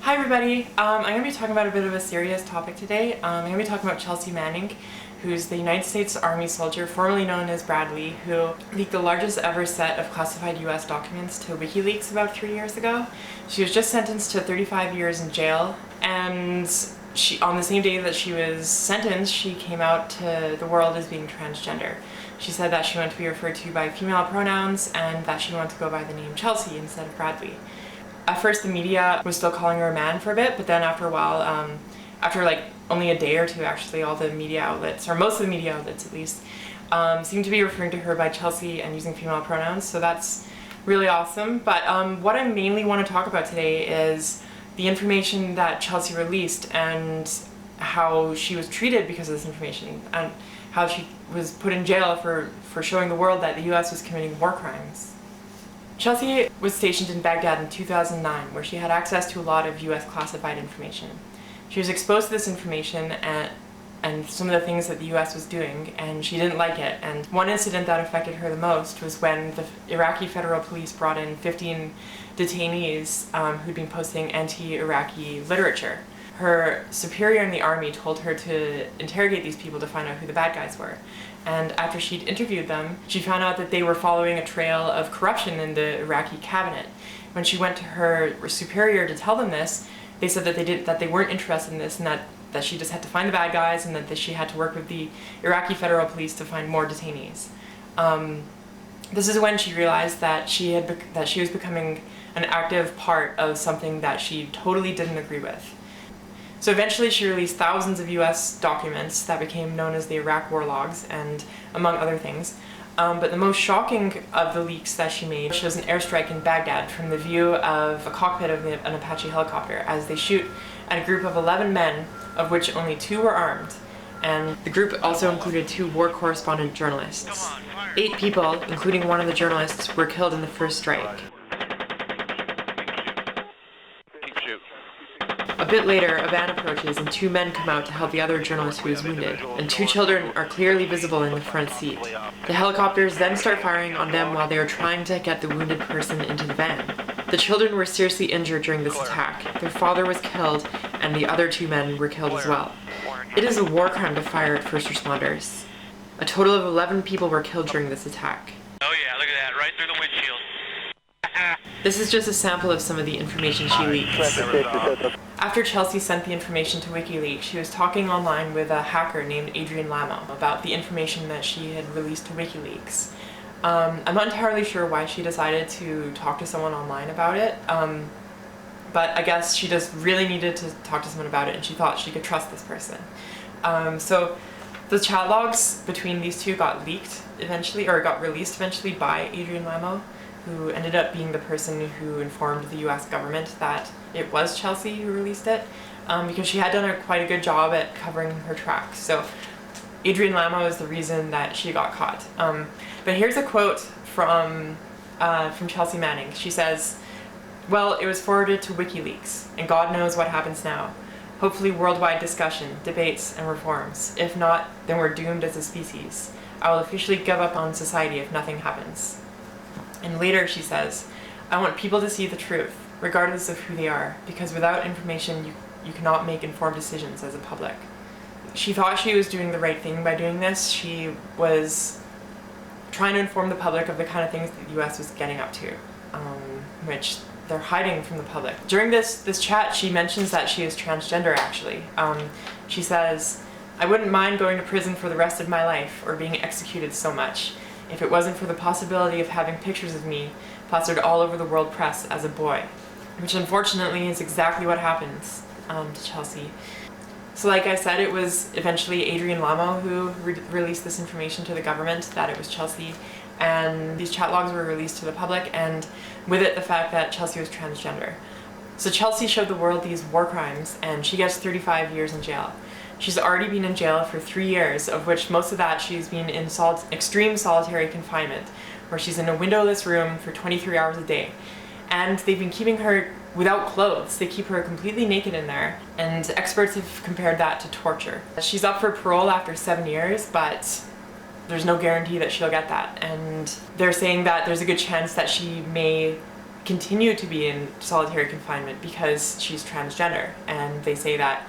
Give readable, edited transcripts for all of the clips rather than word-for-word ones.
Hi everybody, I'm going to be talking about a bit of a serious topic today. I'm going to be talking about Chelsea Manning, who's the United States Army soldier formerly known as Bradley, who leaked the largest ever set of classified US documents to WikiLeaks about 3 years ago. She was just sentenced to 35 years in jail, and on the same day that she was sentenced, she came out to the world as being transgender. She said that she wanted to be referred to by female pronouns and that she wanted to go by the name Chelsea instead of Bradley. At first the media was still calling her a man for a bit, but then after a while, after like only a day or two actually, all the media outlets, or most of the media outlets at least, seemed to be referring to her by Chelsea and using female pronouns, so that's really awesome. But what I mainly want to talk about today is the information that Chelsea released and how she was treated because of this information, and how she was put in jail for showing the world that the US was committing war crimes. Chelsea was stationed in Baghdad in 2009, where she had access to a lot of US classified information. She was exposed to this information and some of the things that the US was doing, and she didn't like it. And one incident that affected her the most was when the Iraqi federal police brought in 15 detainees who'd been posting anti-Iraqi literature. Her superior in the army told her to interrogate these people to find out who the bad guys were. And after she'd interviewed them, she found out that they were following a trail of corruption in the Iraqi cabinet. When she went to her superior to tell them this, they said that they weren't interested in this, and that she just had to find the bad guys, and that she had to work with the Iraqi federal police to find more detainees. This is when she realized that she was becoming an active part of something that she totally didn't agree with. So eventually she released thousands of US documents that became known as the Iraq War Logs, and among other things. But the most shocking of the leaks that she made shows an airstrike in Baghdad from the view of a cockpit of an Apache helicopter as they shoot at a group of 11 men, of which only 2 were armed. And the group also included 2 war correspondent journalists. 8 people, including one of the journalists, were killed in the first strike. A bit later, a van approaches and 2 men come out to help the other journalist who is wounded, and 2 children are clearly visible in the front seat. The helicopters then start firing on them while they are trying to get the wounded person into the van. The children were seriously injured during this attack. Their father was killed, and the other 2 men were killed as well. It is a war crime to fire at first responders. A total of 11 people were killed during this attack. Oh yeah, look at that, right through the windshield. This is just a sample of some of the information she leaked. After Chelsea sent the information to WikiLeaks, she was talking online with a hacker named Adrian Lamo about the information that she had released to WikiLeaks. I'm not entirely sure why she decided to talk to someone online about it, but I guess she just really needed to talk to someone about it, and she thought she could trust this person. So the chat logs between these 2 got leaked eventually, or got released eventually by Adrian Lamo, who ended up being the person who informed the US government that it was Chelsea who released it, because she had done quite a good job at covering her tracks. So Adrian Lamo is the reason that she got caught. But here's a quote from Chelsea Manning. She says, "Well, it was forwarded to WikiLeaks, and God knows what happens now. Hopefully worldwide discussion, debates, and reforms. If not, then we're doomed as a species. I will officially give up on society if nothing happens." And later she says, "I want people to see the truth, regardless of who they are, because without information you cannot make informed decisions as a public." She thought she was doing the right thing by doing this. She was trying to inform the public of the kind of things that the US was getting up to, which they're hiding from the public. During this chat, she mentions that she is transgender, actually. She says, "I wouldn't mind going to prison for the rest of my life, or being executed so much, if it wasn't for the possibility of having pictures of me plastered all over the world press as a boy," which unfortunately is exactly what happens to Chelsea. So like I said, it was eventually Adrian Lamo who released this information to the government that it was Chelsea, and these chat logs were released to the public, and with it the fact that Chelsea was transgender. So Chelsea showed the world these war crimes, and she gets 35 years in jail. She's already been in jail for 3 years, of which most of that she's been in extreme solitary confinement, where she's in a windowless room for 23 hours a day. And they've been keeping her without clothes. They keep her completely naked in there, and experts have compared that to torture. She's up for parole after 7 years, but there's no guarantee that she'll get that. And they're saying that there's a good chance that she may continue to be in solitary confinement because she's transgender, and they say that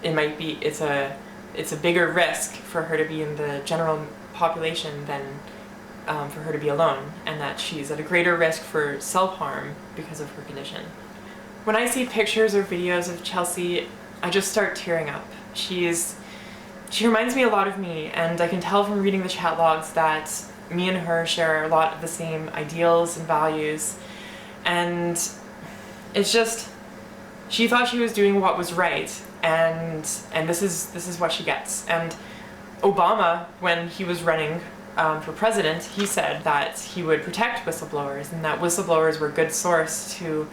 it's a bigger risk for her to be in the general population than for her to be alone, and that she's at a greater risk for self-harm because of her condition. When I see pictures or videos of Chelsea, I just start tearing up. She reminds me a lot of me, and I can tell from reading the chat logs that me and her share a lot of the same ideals and values, and it's just, she thought she was doing what was right, and this is what she gets. And Obama, when he was running for president, he said that he would protect whistleblowers, and that whistleblowers were a good source to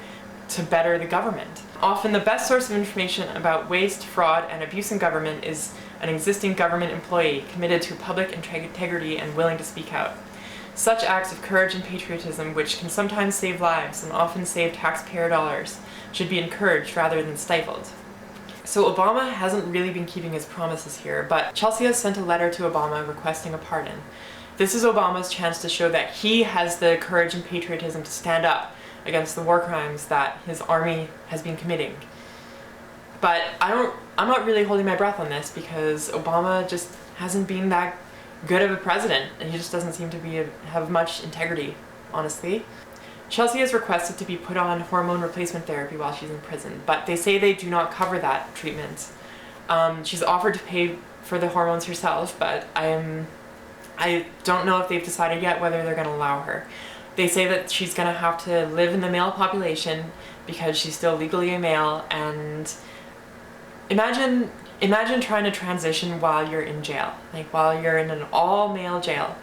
better the government. Often the best source of information about waste, fraud, and abuse in government is an existing government employee committed to public integrity and willing to speak out. Such acts of courage and patriotism, which can sometimes save lives and often save taxpayer dollars, should be encouraged rather than stifled. So Obama hasn't really been keeping his promises here, but Chelsea has sent a letter to Obama requesting a pardon. This is Obama's chance to show that he has the courage and patriotism to stand up against the war crimes that his army has been committing. But I'm not really holding my breath on this, because Obama just hasn't been that good of a president, and he just doesn't seem to have much integrity, honestly. Chelsea has requested to be put on hormone replacement therapy while she's in prison, but they say they do not cover that treatment. She's offered to pay for the hormones herself, but I don't know if they've decided yet whether they're going to allow her. They say that she's going to have to live in the male population because she's still legally a male, and imagine trying to transition while you're in jail, like while you're in an all-male jail.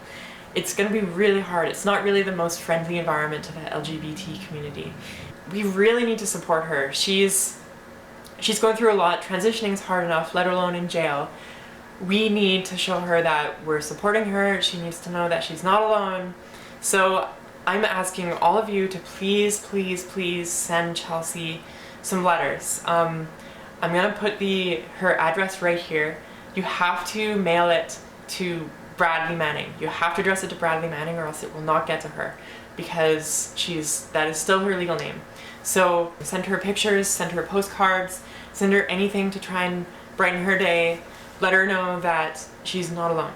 It's going to be really hard. It's not really the most friendly environment to the LGBT community. We really need to support her. She's going through a lot. Transitioning is hard enough, let alone in jail. We need to show her that we're supporting her. She needs to know that she's not alone. So I'm asking all of you to please, please, please send Chelsea some letters. I'm gonna put her address right here. You have to mail it to Bradley Manning. You have to address it to Bradley Manning, or else it will not get to her, because that is still her legal name. So send her pictures, send her postcards, send her anything to try and brighten her day. Let her know that she's not alone.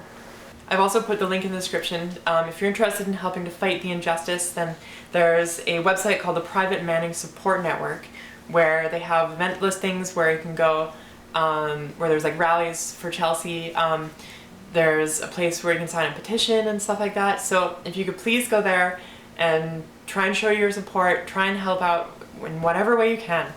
I've also put the link in the description. If you're interested in helping to fight the injustice, then there's a website called the Private Manning Support Network, where they have event listings where you can go, where there's like rallies for Chelsea. There's a place where you can sign a petition and stuff like that. So if you could please go there and try and show your support, try and help out in whatever way you can.